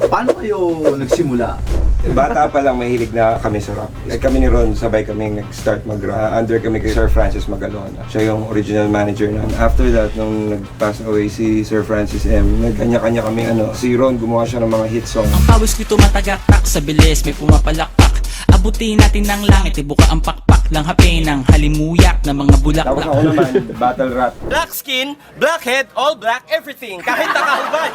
Paano kayo nagsimula? Bata pa lang mahilig na kami sa rap. Like kami ni Ron, sabay kami nag-start mag-rap. Under kami kay Sir Francis Magalona. Siya yung original manager namin. After that, nung nag-pass away si Sir Francis M, nagkanya-kanya kami Si Ron, gumawa siya ng mga hit song. Ang pawis ko'y tumatagaktak sa bilis, may pumapalakpak. Abutin natin ng langit, ibuka ang pakpak lang hape ng halimuyak na mga Tapos bulaklak. ako naman, battle rap. Black skin, black head, all black, everything. Kahit nakahubad.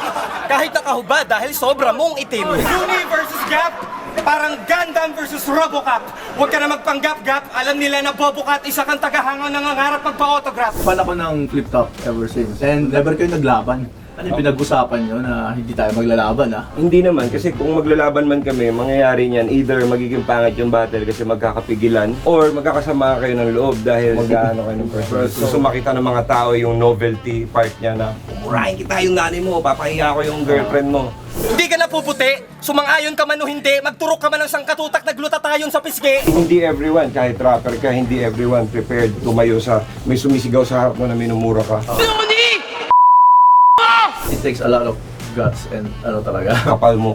Kahit nakahubad dahil sobra mong itim. Uni versus Gap, parang Gundam versus Robocop. Huwag ka na magpanggap-gap. Alam nila na Bobocat, isa kang tagahangon nangangarap magpa-autograph. Fan ako ng flip top ever since. And never kayo naglaban. Ano yung pinag-usapan nyo na hindi tayo maglalaban Hindi naman, kasi kung maglalaban man kami, mangyayari niyan, either magiging pangit yung battle kasi magkakapigilan, or magkakasama kayo ng loob dahil mag-ano kayo ng person. So makita ng mga tao yung novelty part niya na, murahin kita yung nanay mo, papahiya ko yung girlfriend mo. Hindi ka na puputi, sumang-ayon ka man o hindi, magturok ka man ng sangkatutak, nagluta tayon sa pisngi. Hindi everyone, kahit rapper ka, hindi everyone prepared tumayo sa may sumisigaw sa harap mo na minumura ka. It takes a lot of guts and talaga. Kapal mo.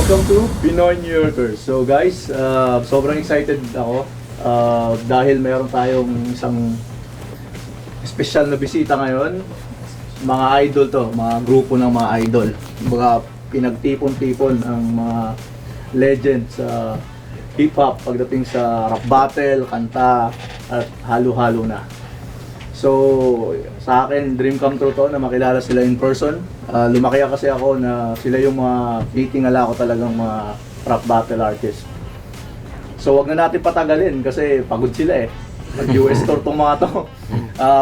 Welcome to Pinoy New Yorkers. So guys, sobrang excited ako dahil meron tayong isang special na bisita ngayon. Mga idol to, mga grupo ng mga idol. Mga pinagtipon-tipon ang mga legend sa hip-hop pagdating sa rap battle, kanta, at halo-halo na. So, sa akin, dream come true to na makilala sila in person. Lumaki kasi ako na sila yung mga titingala ko talagang mga rap battle artist. So, wag na natin patagalin kasi pagod sila eh. Mag-US tour tong mga to.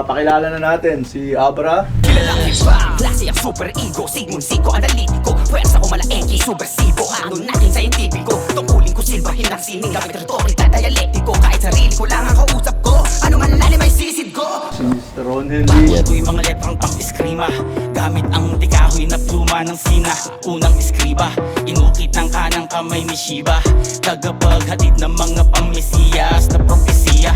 Pakilala na natin si Abra. Kilalang iba, klase ang super ego, Sigmund Siko, analytico, pwersa ko malaengki, subversibo, ano natin scientifico, tungkulin ko silbahin ng sining, gamit retorika, dialektiko, kahit sarili ko lang ang kausap ko, ano man lalim ay sisid ko. Si Mr. Ron Henry. Ko'y mga letrang pang-eskrima, gamit ang dikahoy na pluma ng sina. Unang eskriba, inukit ng kanang kamay ni Shiba, tagapaghatid ng mga pamesiyas na propesiya.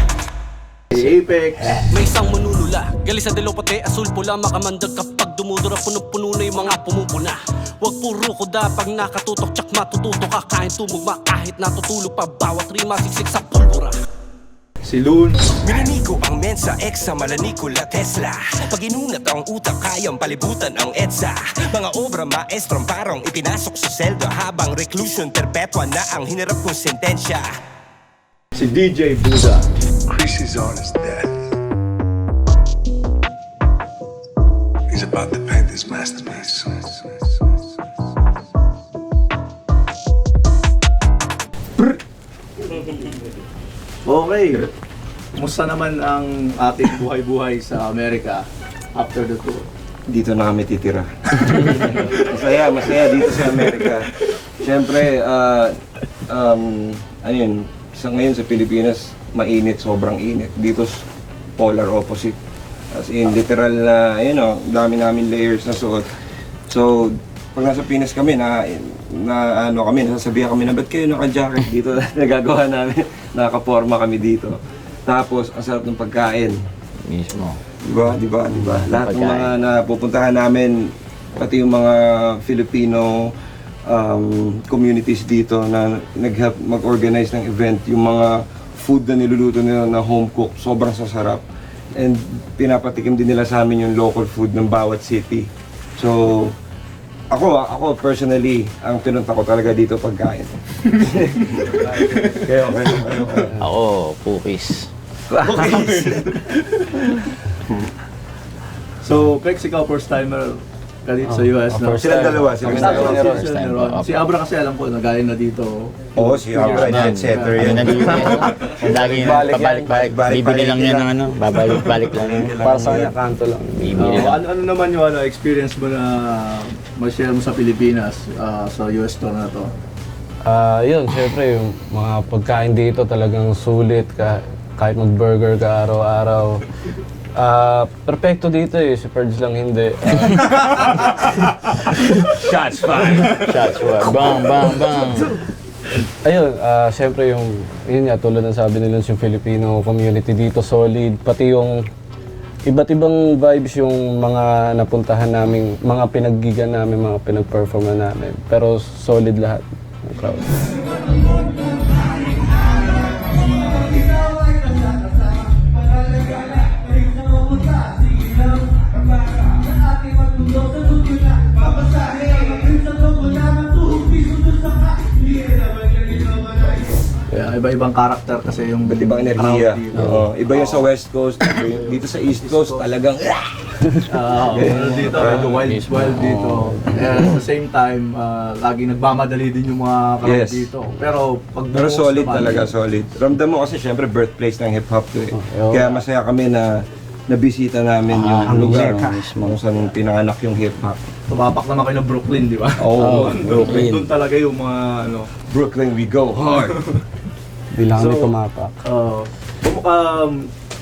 Si Apex. May isang manunula, gali sa dilaw pati, asul pula, makamandag kapag dumudura, puno-puno na yung mga pumupuna. Huwag puro kuda pag nakatutok, tsak matututo ka, kahit tumugma, kahit natutulog pa, bawat rima siksik sa pulbura. Si Loon. Minaniko ang mensa, Exa, Malanikula, Tesla. Pag inunat ang utak, kayang palibutan ang EDSA. Mga obra maestrong parang ipinasok sa selda, habang reclusion perpetua na ang hinarap kong sentensya. Si DJ Buddha. Chris is on his death. He's about to paint his masterpiece. Okay. Kumusta naman ang ating buhay-buhay sa Amerika after the tour? Dito na kami titira. Masaya dito sa Amerika. Siyempre, ano yun, ngayon sa Pilipinas, mainit, sobrang init. Dito, polar opposite. As in, literal na, dami namin layers na suot. So, pag nasa Pinas kami, nasasabihan kami na, ba't kayo naka-jacket dito? Nagagawa namin, nakaporma kami dito. Tapos, ang sarap ng pagkain. Mismo. Diba? Lahat ng mga napupuntahan namin, pati yung mga Filipino communities dito na nag-help mag-organize ng event, yung mga food na niluluto nila na home cook, sobrang sasarap. And pinapatikim din nila sa amin yung local food ng bawat city. So, ako personally, ang pinunta ko talaga dito pagkain. Kayo. Ako, pukis. So, Pex, ikaw first timer ka dito sa US na? first Silang time. dalawa, silang First time. dalawa. First Si time. Ron. Si Abra kasi alam ko, nagaling na dito. Oo, si Abra, jet setter Kami yan. nandito. Ang lagi yan, Balik yan. pabalik-balik. Balik, Bibili lang balik yan yan. ng babalik-balik lang yan. Para sa kanya, kanto lang. Bibili lang. Ano naman yung experience mo na ma-share mo sa Pilipinas sa US tour na to? Yun, syempre yung mga pagkain dito talagang sulit. kahit mag-burger ka araw-araw. Perfecto dito eh, si Purge lang hindi. Shots fired. Shots fired. Bang, bang, bang. Ayun, siyempre yun nga, tulad ng sabi nila yung Filipino community dito, solid. Pati yung iba't ibang vibes yung mga napuntahan namin, mga pinaggigan namin, mga pinag-perform na namin. Pero solid lahat ng crowd. Kaya iba-ibang karakter kasi yung Iba't ibang enerhiya. crowd dito. Oo. Iba yung sa West Coast, iba yung dito sa East Coast talagang Pero dito, medyo wild dito. And at the same time, laging nagmamadali din yung mga crowd Yes. dito. Pero pag pero buhos solid naman, talaga, solid. Ramdam mo kasi syempre birthplace ng hip-hop to eh. yun. Kaya masaya kami na nabisita namin yung lugar kung saan pinanganak yung hip-hop. Tumapak naman kayo ng Brooklyn, di ba? Oh, Brooklyn. Doon talaga yung mga Brooklyn, we go hard. Bilang So, kami tumapak.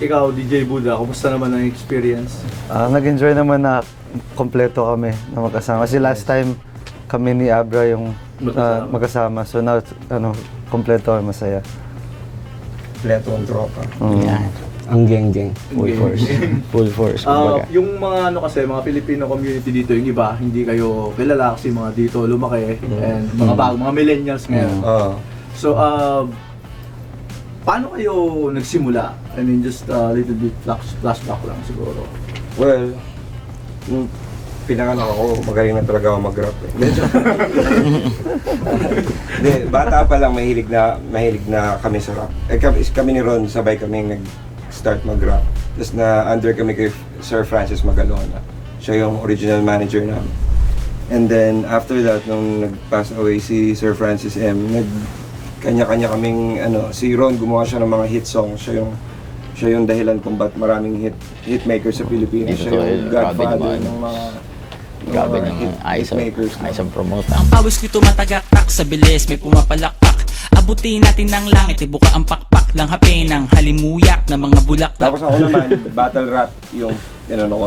Ikaw, DJ Buddha, kumusta naman ang experience? Nag-enjoy naman na kompleto kami na magkasama. Kasi last time kami ni Abra yung magkasama. So now, kompleto kami, masaya. Kompleto ang tropa. Yan. Ang geng-geng. Full force. Full force. Kumbaga. Yung mga kasi, mga Filipino community dito, yung iba, hindi kayo kilala kasi mga dito lumaki. And mga bago, mga millennials ngayon. So, paano kayo nagsimula? I mean, just a little bit flashback lang siguro. Well, nung pinanganak ako, magaling na talaga ako mag-rap eh. Hindi, bata pa lang mahilig na kami sa rap. Kami ni Ron, sabay kami nag-start mag-rap. Tapos na under kami kay Sir Francis Magalona. Siya yung original manager namin. And then after that, nung nag-pass away si Sir Francis M, kanya-kanya kaming si Ron gumawa siya ng mga hit songs. Siya yung dahilan kung ba't maraming hitmakers sa Pilipinas. Siya yung godfather ng mga Grabe naman. Ayos ang promote. Ang pawis ko'y tumatagaktak sa bilis, may pumapalakpak. Abutin natin ng langit, ibuka ang pakpak lang hapin ng halimuyak na mga bulaklak. Tapos ako naman, battle rap yung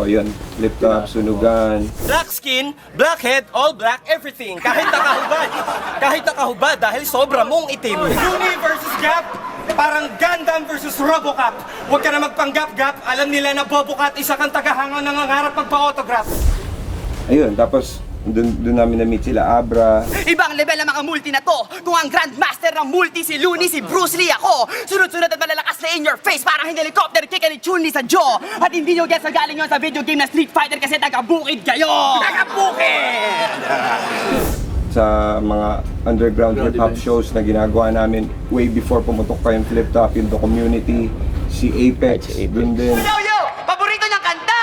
yun, flip top, sunugan. Black skin, black head, all black, everything. Kahit nakahubad. Kahit nakahubad dahil sobra mong itim. Looney versus Gap, parang Gundam versus Robocop. Huwag ka na magpanggap-gap, alam nila na Bobocat, isa kang tagahangaw ng nangarap magpa-autograph. Ayun, tapos doon namin na-meet sila Abra. Ibang level ang mga multi na to. Kung ang grandmaster ng multi si Looney, si Bruce Lee ako. Sunod-sunod at malalakas na in your face. Parang hindi helicopter kick ni Chun-Li sa jaw. At hindi nyo guess na galing yun sa video game na Street Fighter kasi taga-bukid kayo. Taga-bukid! Sa mga underground hip-hop shows na ginagawa namin way before pumutok pa yung flip top, yung The Community, si Apex, dun din. Yo! Paborito niyang kanta!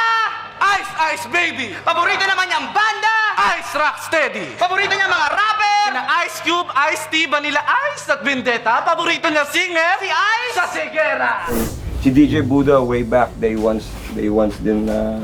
Ice Ice Baby! Paborito naman niyang banda! Ice Rock Steady! Paborito niyang mga rapper! Sina Ice Cube, Ice T, Vanilla Ice at Vendetta. Paborito niya singer? Si Ice! Sa Segera! Si DJ Buddha way back, they once din na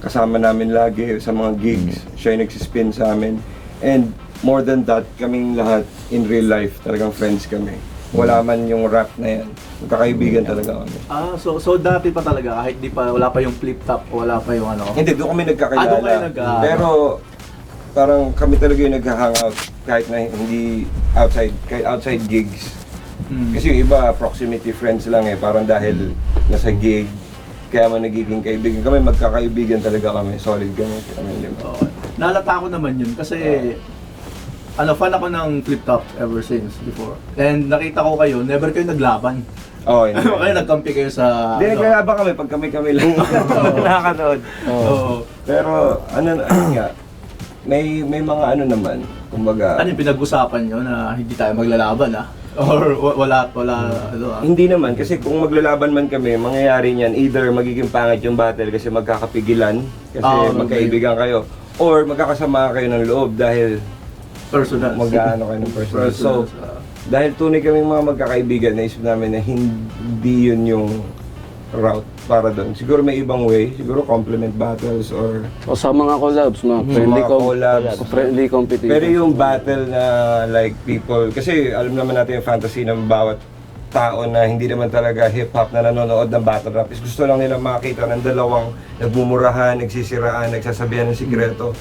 kasama namin lagi sa mga gigs. Siya yung nagsispin sa amin. And more than that, kaming lahat in real life, talagang friends kami. Wala man yung rap na yan. Magkakaibigan talaga kami. So dati pa talaga, kahit wala pa yung flip top, wala pa yung Hindi, doon kami nagkakilala. doon kayo nagkakilala. Pero parang kami talaga yung nag-hangout kahit na hindi outside gigs. Kasi yung iba, proximity friends lang eh. Parang dahil nasa gig, kaya man nagiging kaibigan. Kami magkakaibigan talaga kami. Solid kami. Nalata ko naman yun kasi fan ako ng flip top ever since before. And nakita ko kayo, never kayo naglaban. Oo, hindi. Kayo nagkampi kayo sa... Hindi, nagkalaban kami pag kami lang. Nakakanood. Oo. Pero ano nga, may mga naman, kumbaga... Ano yung pinag-usapan nyo na hindi tayo maglalaban Or wala Hindi naman, kasi kung maglalaban man kami, mangyayari niyan, either magiging pangit yung battle kasi magkakapigilan, kasi magkaibigan kayo, or magkakasama kayo ng loob dahil personal. Mag-ano kayo ng personal. So, dahil tunay kami mga magkakaibigan, naisip namin na hindi yun yung route para doon. Siguro may ibang way, siguro complement battles or... O sa mga collabs, friendly competition. Pero yung battle na like people, kasi alam naman natin yung fantasy ng bawat tao na hindi naman talaga hip-hop na nanonood ng battle rap is gusto lang nila makita ng dalawang nagmumurahan, nagsisiraan, nagsasabihan ng sikreto.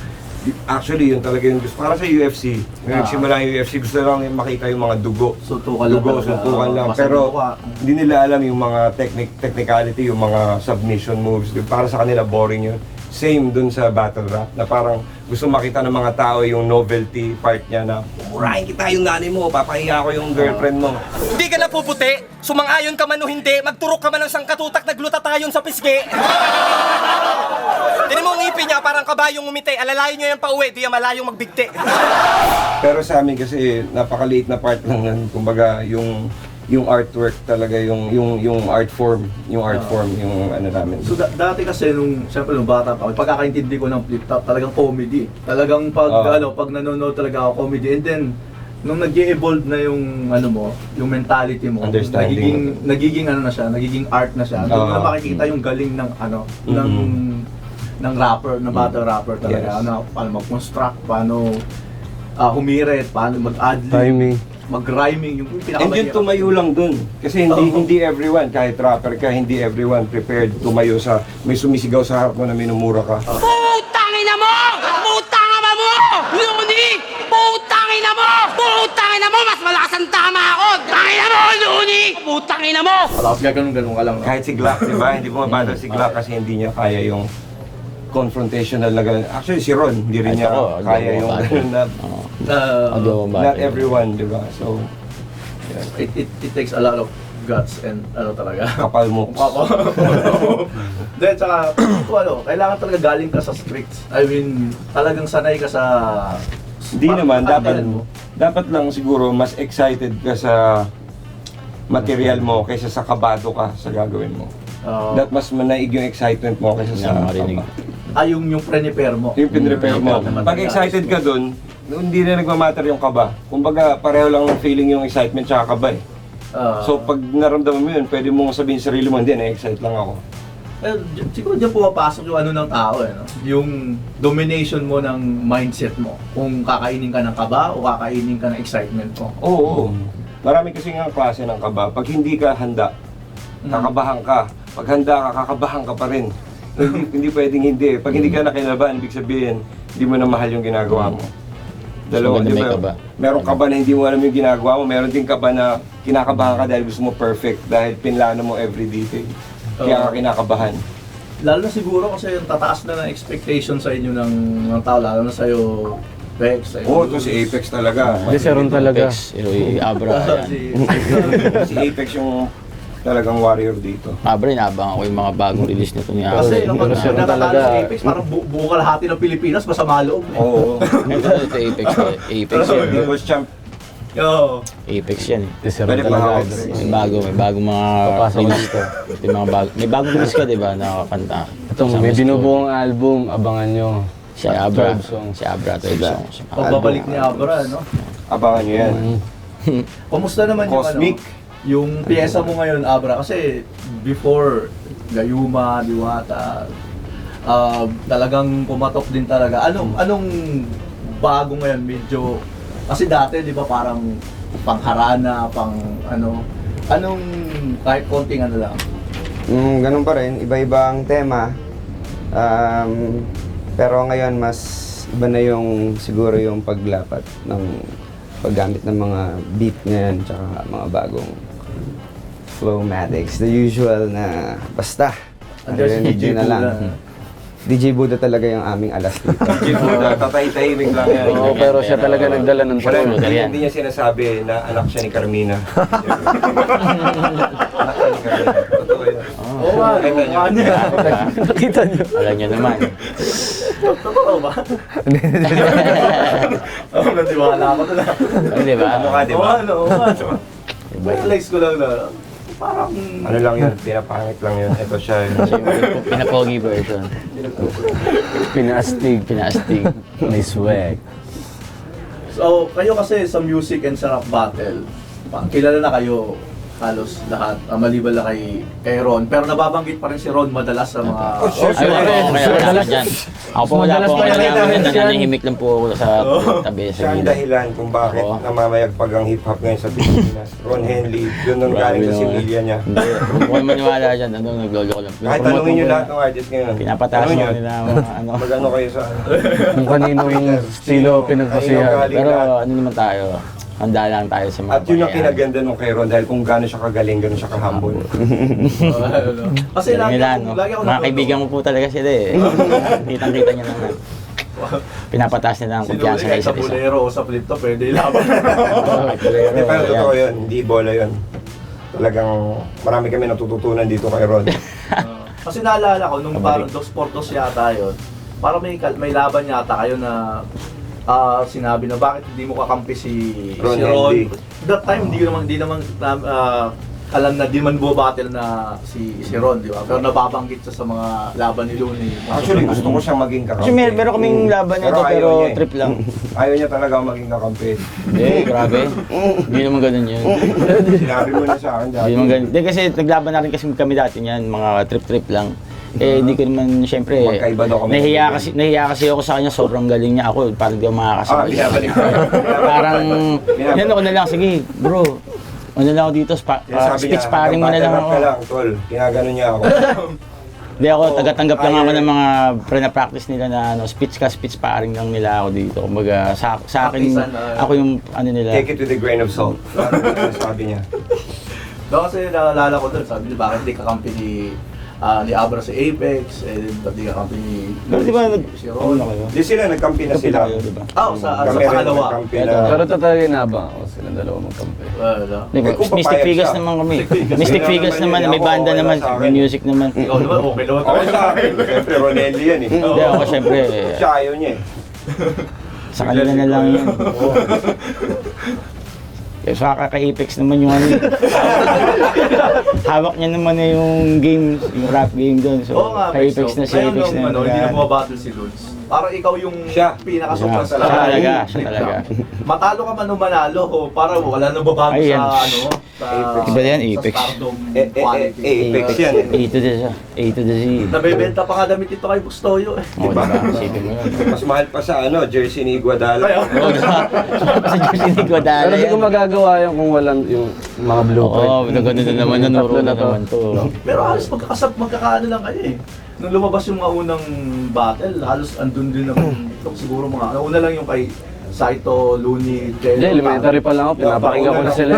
Actually, yun talaga yung gusto. Para sa UFC, nung nagsimula yung UFC, gusto lang makita yung mga dugo. Suntukan lang Dugo, talaga. suntukan lang. Basta Pero mukha. hindi nila alam yung mga technicality, yung mga submission moves. Para sa kanila, boring yun. Same dun sa battle rap, na parang gusto makita ng mga tao yung novelty part niya na murahin kita yung nanay mo, papahiya ko yung girlfriend mo. Hindi ka na puputi, sumang-ayon ka man o hindi, magturok ka man ng sangkatutak, naglutatayon sa pisngi. Tinan mo ang ngipin niya, parang kabayong umiti, alalayo niya yung pauwi, di yan malayong magbigti. Pero sa amin kasi napakaliit na part lang nun, kumbaga yung artwork talaga, yung art form, yung ano namin. So dati kasi siyempre nung bata pa ako, pagkakaintindi ko ng flip top, talagang comedy. Talagang pag nanonood talaga ako comedy, and then nung nag-evolve na yung yung mentality mo, nagiging ano na siya, nagiging art na siya. Doon mo na makikita yung galing ng ng rapper, ng battle rapper talaga. Yes. Paano mag-construct, paano humirit, paano mag-adlib. Timing. Mag-rhyming, yung And pinakamahirap. yun tumayo lang dun. Kasi hindi everyone, kahit rapper ka, hindi everyone prepared tumayo sa may sumisigaw sa harap mo na minumura ka. Putangina mo! Putangina mo! Luni! Putangina mo! Putangina mo! Mas malakas ang tama ako! Tangina mo, Luni! Putangina mo! Tapos ganun ka lang. No? Kahit si Glock, di ba? Hindi bumabattle si Glock kasi hindi niya kaya yung confrontational na ganun. Actually, si Ron, hindi rin niya kaya yung ganun na not everyone, di ba? So, it takes a lot of guts and talaga. kapal mo. Then, tsaka, kailangan talaga galing ka sa scripts. I mean, talagang sanay ka sa... Hindi naman, dapat lang siguro mas excited ka sa material mo kaysa sa kabado ka sa gagawin mo. That mas manaig yung excitement mo kaysa sa marinig. Yung pre-prepare mo. Yung pinrepair mo. Pag excited ka dun, hindi na nagmamatter yung kaba. Kumbaga, pareho lang ng feeling yung excitement tsaka kaba eh. So pag naramdaman mo yun, pwede mong sabihin sa sarili mo, hindi, na-excite lang ako. Siguro dyan pumapasok yung ng tao no? Yung domination mo ng mindset mo. Kung kakainin ka ng kaba o kakainin ka ng excitement mo. Oo. Marami kasi nga klase ng kaba. Pag hindi ka handa, kakabahan ka. Pag handa ka, kakabahan ka pa rin. Hindi pwedeng hindi. Pag hindi ka nakinabahan, ibig sabihin, hindi mo na mahal yung ginagawa mo. Dalawa, So, di may ba? kaba. Meron kaba na hindi mo alam yung ginagawa mo. Meron din kaba na kinakabahan ka dahil gusto mo perfect. Dahil pinlano mo every detail. Kaya ka kinakabahan. Lalo na siguro kasi yung tataas na ng expectation sa inyo ng tao, lalo na sa'yo, Pex. Oo, ito si Apex talaga. Hindi, si Ron talaga. Si Abra, yan. Si Apex yung talagang warrior dito. Abra, inaabangan ko yung mga bagong release nito ni Abra. Kasi kapag Pero si Ron natatalo talaga. si Apex, parang buo kalahati ng Pilipinas, masama loob. Oo. Ito Apex. Apex yan. Because champ, Apex yan eh. Si Ron Pwede talaga. pa May bagong mga Papasok release. dito. May bagong release ka, di ba? Nakakanta. Itong may binubuong album, abangan nyo. Si Abra. 12 songs. Si Abra, 12 songs. Pagbabalik ni Abra, no? abangan nyo yan. Kumusta naman Cosmic. yung pyesa mo ngayon, Abra? Kasi before, Gayuma, Diwata, talagang pumatok din talaga. Anong bago ngayon? Medyo, kasi dati, di ba, parang pangharana, anong kahit konting lang? Ganun pa rin, iba-ibang tema. Pero ngayon mas iba na yung siguro yung paglapat ng paggamit ng mga beat ngayon tsaka mga bagong flowmatics. The usual na basta. Andyan si narinig DJ nyo na lang. Buda. DJ Buda talaga yung aming alas dito. Tatay-tahimik lang yan. Oo, pero siya talaga nagdala ng Wala, tulong. hindi niya sinasabi na anak siya ni Carmina. Anak siya ni Carmina. Totoo yun. Oo nga, Nakita nyo. Alam niyo naman. Totoo ba? Oo, natiwala ako na. Di ba? Ano ka, di ba? Oo nga. Realize ko lang na, parang... Ano lang yun, pinapangit lang yun. Ito siya yun. Pinapogi version. Pinaastig. May swag. So, kayo kasi sa music and sa rap battle, kilala na kayo halos lahat, maliban lang kay Ron. Pero nababanggit pa rin si Ron madalas sa mga... Ay, wala dyan. Ako po wala po. Nanahimik lang po ako sa tabi. Siya ang dahilan kung bakit namamayagpag ang hip-hop ngayon sa Pilipinas. Ron Henley, yun nung galing sa similya niya. Hindi, kung kayo maniwala dyan, naglolo ko lang. Kahit tanungin nyo lahat ng artist ngayon. Pinapataas Tanungin mo nyo. nila mga ano. Mag-ano kayo sa... Kung kanino yung estilo pinagpasihan. Pero ano naman tayo, handa lang tayo sa mga At yun ang pangyayari. kinaganda nung kay Ron dahil kung gaano siya kagaling, gaano siya kahambol. Kasi Alam lagi nila, ako, no? lagi ako Mga kaibigan mo po talaga sila eh. Kitang-kita niya naman. Pinapataas nila ang Si kumpiyansa Luli sa kahit sa isa't isa. bolero o sa flip-top, pwede ilaban. Hindi, pero totoo yun, hindi bola yun. Talagang marami kami natututunan dito kay Ron. Kasi naalala ko, nung parang 2-4-2 yata yun, parang may laban yata kayo na sinabi na bakit hindi mo kakampi si Ron si Ron. Henley. That time, hindi naman alam na di man battle na si Ron, di ba? Pero nababanggit siya sa mga laban ni Looney. Actually, gusto ko siyang maging kakampi. Kasi meron kaming laban nito ayaw pero niya eh. trip lang. Ayaw niya talaga maging kakampi. Hindi, grabe. Hindi naman ganun yun. Sinabi mo na sa akin dati. Hindi naman ganun. Hindi kasi naglaban na rin kasi kami dati niyan, mga trip-trip lang. Eh, hindi ko naman, syempre, Magkaiba daw kami. nahiya kasi ako sa kanya, sobrang galing niya ako, parang di ako makakasabay. Binabalik ko. Parang, yan ako na lang, sige, bro, ano lang ako dito, speech sparring mo na lang ako. ka lang, tol. Ginagano niya ako. Hindi ako, taga-tanggap lang ako ng mga pre-practice nila na speech sparring lang nila ako dito. Kumbaga, sa akin, ako yung ano nila. Take it with a grain of salt. Sabi niya. Doon kasi naalala ko doon, sabi niya bakit hindi kakampi ni Abra sa Apex, pati kakampi ni Pero di ba, si Ron. Di sila, nagkampi na sila. Sa Kami rin pangalawa. nagkampi na. Pero totally inabang ako silang dalawa magkampi. Wala. Di ba? kung Mystic papayag Figures siya. naman kami. Mystic Mystic Figures naman, may banda okay naman, lang sa akin. may music naman. Ikaw naman, okay naman. Ako sa akin, siyempre Ronelli yan eh. Hindi ako syempre, Siya ayaw niya eh. sa kanila na lang yun. Eh, sa kaka-Apex naman yung ano. Hawak niya naman na yung game, yung rap game doon. So, Oo nga, ka-Apex na si Ngayon Apex nung na. hindi na bumabattle si Lutz. Parang ikaw yung Siya. pinaka-super sa Siya lahat. talaga, siya talaga. Matalo ka man o manalo, parang wala nang babago Ay, yan. sa ano, sa Iba yan, sa Apex. stardom quality. Apex yan eh. A to the Z. A to the Z. Nabebenta pa nga damit ito kay Bustoyo eh. Oo, diba? Isipin mo yun. Mas mahal pa sa ano, jersey ni Iguodala. Oo, sa jersey ni Guadala Pero di ko yan. magagawa yun kung walang yung mga blueprint. Oo, ganun na naman, nanuro na Tatlo naman to. Pero halos magkakaano lang kayo eh. Nung lumabas yung mga unang battle, halos andun din naman. Siguro mga, una lang yung kay Saito, Looney, Jello. Hindi, elementary pa lang ako, pinapakinggan ko na sila.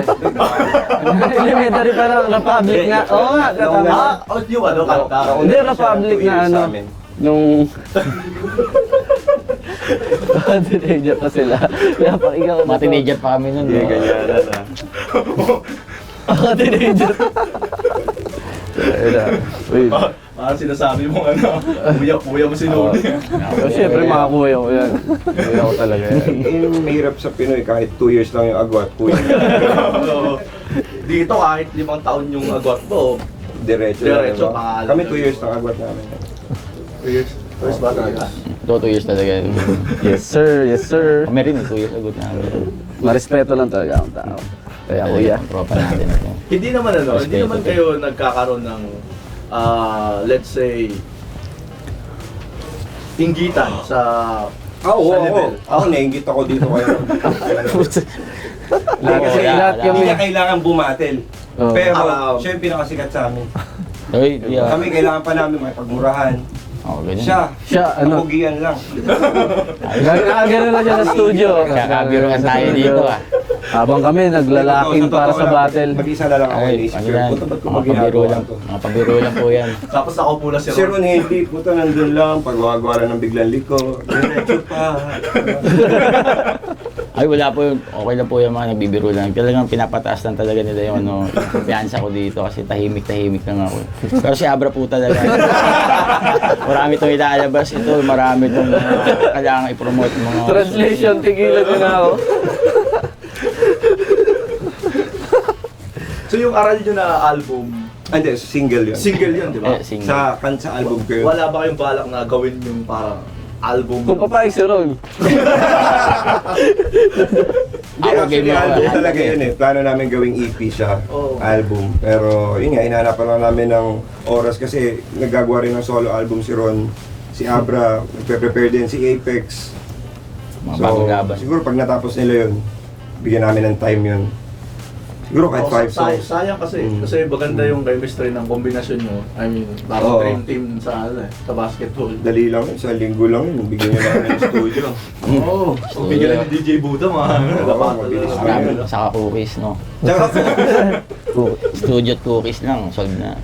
Elementary pa lang, Republic nga. Oo nga, tama. Yung ano, kanta. Hindi, Republic na ano. Nung... teenager pa sila. Pinapakinggan ko na Mga teenager pa kami nun. no? Mga teenager. Wait. Parang sinasabi mo ano, kuya mo si Looney. So, syempre makakuha ko yan. Kuya ko talaga yan. Yung mahirap sa Pinoy, kahit 2 years lang yung agwat, kuya. Dito kahit 5 taon yung agwat mo, Diretso Diretso, lang. pangalan Kami na 2 years lang agwat namin. 2 years. First ba talaga? 2 years talaga. Yes sir, yes sir. Kami rin, 2 years ago namin. Marespeto lang talaga ang tao. Kaya kuya. Ang tropa natin ito. Hindi naman ano, hindi naman kayo nagkakaroon ng let's say inggitan sa Oo, sa oo. level. Ako nainggit ako dito kayo. Kasi lahat kami. Hindi na kailangan bumatel. Oo. Pero siya yung pinakasikat sa amin. Uy, yeah. Kami kailangan pa namin may pagmurahan. Oo, ganyan. Siya, ano? kapugian lang. Gano'n na siya sa studio. Kakabiruan tayo dito ah. Habang kami naglalaking para sa battle. Mag-isa na lang ako Ay, inisip ano ko. yan? Puta ba't ko Mga pabiro magginagawa lang. to? Mga pabiro lang po yan. Tapos ako po na si Si Ron Henley, puta nandun lang, pagwagawa ng biglang liko. Diretso pa. Ay, wala po yun. Okay lang po yung mga nagbibiro lang. Talagang pinapataas lang talaga nila yung ano, kumpiyansa ko dito kasi tahimik lang ako. Pero si Abra po talaga. Marami itong ilalabas ito, marami itong kailangan i-promote mga... Translation, tigilan mo na ako. So yung aral nyo na album, Hindi, single yun. single yun, di ba? single. Sa album ko yun. Wala ba kayong balak na gawin yung parang album. Kung papayag si Ron. Hindi, Ako, actually, game ako, album album talaga eh. yun eh. Plano namin gawing EP siya, Oo. album. Pero yun nga, hinahanapan lang namin ng oras kasi naggagawa rin ng solo album si Ron, si Abra, nagpe-prepare din si Apex. Mga bagong laban. Siguro pag natapos nila yun, bigyan namin ng time yun. Siguro kahit 5 songs. Sayang kasi, kasi maganda yung chemistry ng kombinasyon nyo. I mean, Oo. parang dream team sa sa basketball. Dali lang yun, sa linggo lang yun, bigyan nyo namin ng studio. Oo. So, bigyan lang ni DJ Buda, mga mabilis lang. Marami, saka cookies, no? Studio at cookies lang, solve na.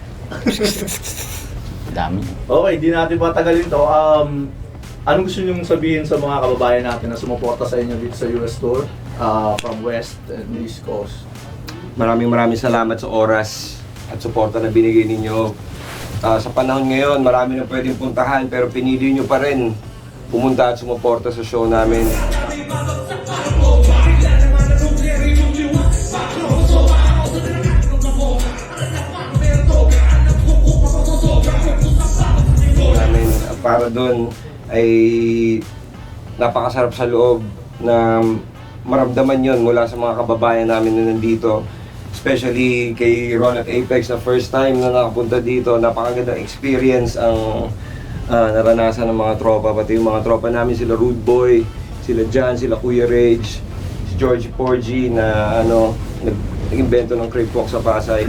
Dami. Okay, di natin patagalin to. Anong gusto nyo sabihin sa mga kababayan natin na sumuporta sa inyo dito sa US Tour from West and East Coast? Maraming salamat sa oras at suporta na binigay ninyo. Sa panahon ngayon, marami na pwedeng puntahan pero pinili nyo pa rin pumunta at sumuporta sa show namin. Para doon ay napakasarap sa loob na maramdaman yon mula sa mga kababayan namin na nandito. Especially kay Ron at Apex na first time na nakapunta dito. Napakagandang experience ang naranasan ng mga tropa. Pati yung mga tropa namin, sila Rude Boy, sila Jan, sila Kuya Rage, si George Porgy na nag-invento ng Crip Walk sa Pasay.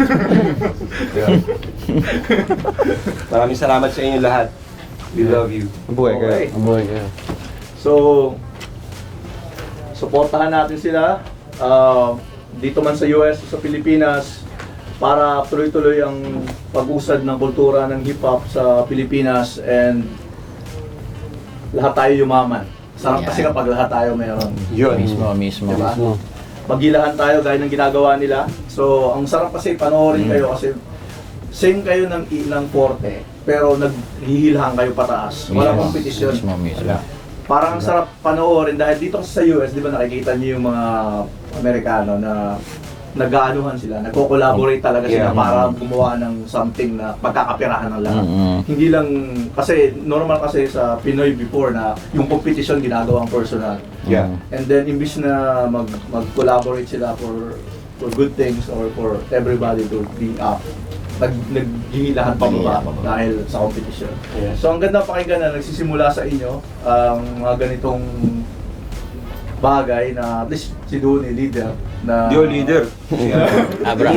Maraming salamat sa inyo lahat. We love you. Buhay kayo. Okay. Buhay kayo. So, suportahan natin sila dito man sa US o sa Pilipinas para tuloy-tuloy ang pag-usad ng kultura ng hip-hop sa Pilipinas and lahat tayo yumaman. Sarap kasi kapag lahat tayo meron. Yun. Mismo. Diba? Maggilahan tayo gaya ng ginagawa nila. So, ang sarap kasi panoorin kayo kasi same kayo ng forte pero naghihilahan kayo pataas. Walang kompetisyon. Mismo. Parang ang sarap panoorin dahil dito sa US, di ba nakikita niyo yung mga Amerikano na nag-aanuhan sila, nagko-collaborate talaga sila para gumawa ng something na pagkakapirahan ng lahat. Hindi lang, kasi normal kasi sa Pinoy before na yung competition ginagawang personal. Yeah. And then imbis na mag-collaborate sila for good things or for everybody to be up, naghihilahan pa baba dahil sa competition. Yeah. So ang ganda pakinggan na nagsisimula sa inyo ang mga ganitong bagay na at least si Donnie leader na Dio leader. Abra.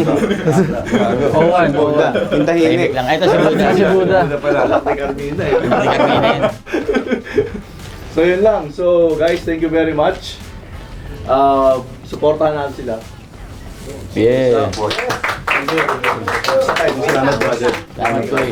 Oo nga, Buda. Tahimik lang. Ito si Buda. Si Buda. Alak ni Carmina eh. Hindi Carmina yan. So yun lang. So guys, thank you very much. Supportahan natin sila. Yeah. Thank you. Salamat brother. Salamat ko eh.